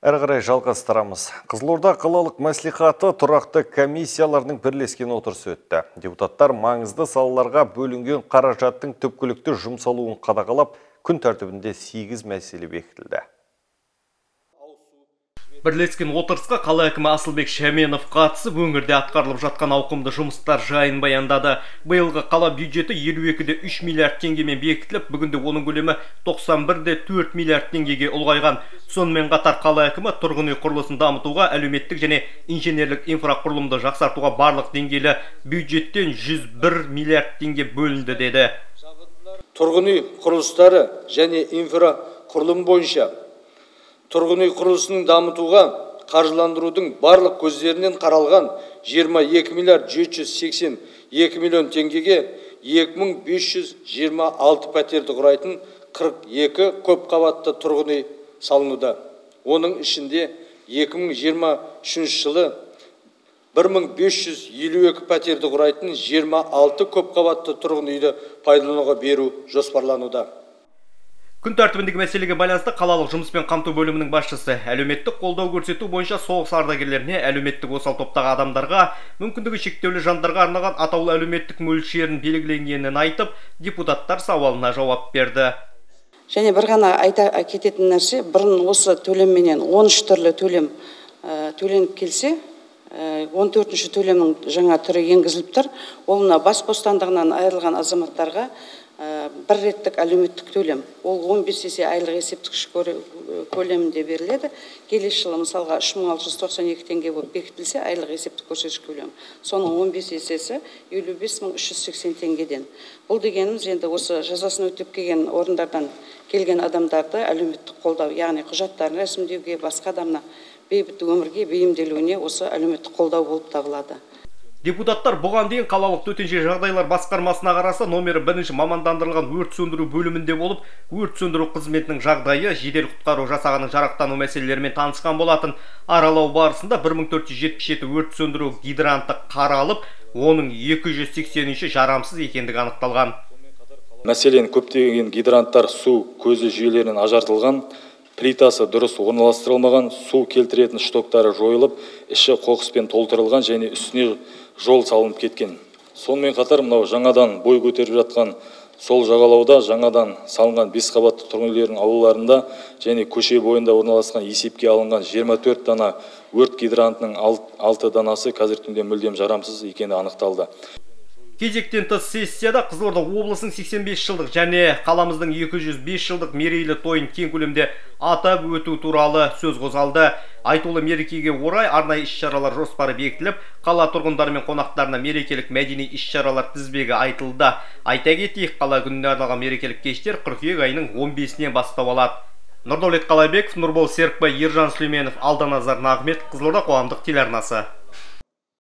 Әрі қарай жалғастырамыз. Қызылорда қалалық мәслихаты тұрақты комиссияларының бірлескен отырысы өтті. Депутаттар маңызды салаларға бөлінген қаражаттың түпкілікті жұмсалуын қадағалап, күн тәртібінде 8 мәселе бекітілді. Бірлескен отырысқа қала әкімі Асылбек Шәменов қатысып, өңірде атқарылып жатқан ауқымды жұмыстар жайын баяндады. Биылғы қала бюджеті 52,3 миллиард теңгемен бекітіліп, бүгінде оның көлемі 91,4 миллиард теңгеге ұлғайған. Сонымен қатар қала әкімі тұрғын үй құрылысын дамытуға, әлеуметтік және инженерлік инфрақұрылымды жақсартуға барлық деңгейлі бюджеттен 101 миллиард теңге бөлінді деді. Тұрғын үй құрылыстары және инфрақұрылым бойынша тұрғын үй құрылысының дамытуға қаржыландырудың барлық көздерінен қаралған 22 миллиард 782 миллион теңгеге 2526 пәтерді құрайтын 42 көпқабатты тұрғын үй салынуда. Оның ішінде 2023 жылы 1552 пәтерді құрайтын 26 көпқабатты тұрғын үйді пайдалануға беру жоспарлануда. Күн тәртібіндегі мәселеге байланысты қалалық жұмыспен қамту бөлімінің басшысы әлеуметтік қолдау көрсету бойынша соғыс ардагерлеріне, әлеуметтік осал топтағы адамдарға, мүмкіндігі шектеулі жандарға арналған атаулы әлеуметтік мөлшерін белгіленгенін айтып, депутаттар сауалына жауап берді. Және бір ғана айта кететін нәрсе, бұрын осы төлемменен 13 түрлі төлем төленіп келсе, 14-ші төлемнің жаңа түрі енгізіліп тұр. Ол бас бостандығынан айырылған азаматтарға бір реттік әлеуметтік төлем. Ол 15 есе айлық есептік көлемінде беріледі. Келесі жылы мысалға 3692 теңге болып бекітілсе, айлық есептік көрсеткіш көлем. Соның 15 есесі 55380 теңгеден. Бұл дегеніміз енді осы жазасын өтеп келген орындардан келген адамдарды әлеуметтік қолдау, яғни құжаттарын рәсімдеуге, басқа адамна бейбіт өмірге бейімделуіне осы әлеуметтік қолдау болып табылады. Депутаттар бұған дейін қалалық төтенше жағдайлар басқармасына қарасы номері 1 мамандандырылған өрт сөндіру бөлімінде болып, өрт сөндіру қызметінің жағдайы, жедел құтқару жасағының жарақтану мәселелерімен танысқан болатын. Аралау барысында 1477 өрт сөндіру гидранты қаралып, оның 280-ші жарамсыз екендігі анықталған. Мәселен, көптеген гидранттар су көзі жүйелерінен ажартылған, плитасы дұрыс орналастырылмаған, су келтіретін штоктары жойылып, іші қоқыспен толтырылған және үстіне жол салынып кеткен. Сонымен қатар мынау жаңадан бой көтеріп жатқан сол жағалауда жаңадан салынған 5 қабатты тұрғын үйлердің аулаларында және көше бойында орналасқан есепке алынған 24 дана өрт гидрантының 6 данасы қазіргі күнде мүлдем жарамсыз екені анықталды. Кезектен тыс сессияда Қызылорда облысының 85 жылдық және қаламыздың 205 жылдық мерейлі тойын кең көлемде атап өту туралы сөз қозғалды. Айтулы мерекеге орай арнайы іс-шаралар жоспары бекітіліп, қала тұрғындары мен қонақтарына мерекелік мәдени іс-шаралар тізбегі айтылды. Айта кетейік, қала күніне арналған мерекелік кештер қыркүйек айының 15-нен бастау алады. Нұрдәулет Қалайбеков, Нұрбол Серікбай, Ержан Сүлейменов, Алданазар Нағмет, Қызылорда қоғамдық телеарнасы.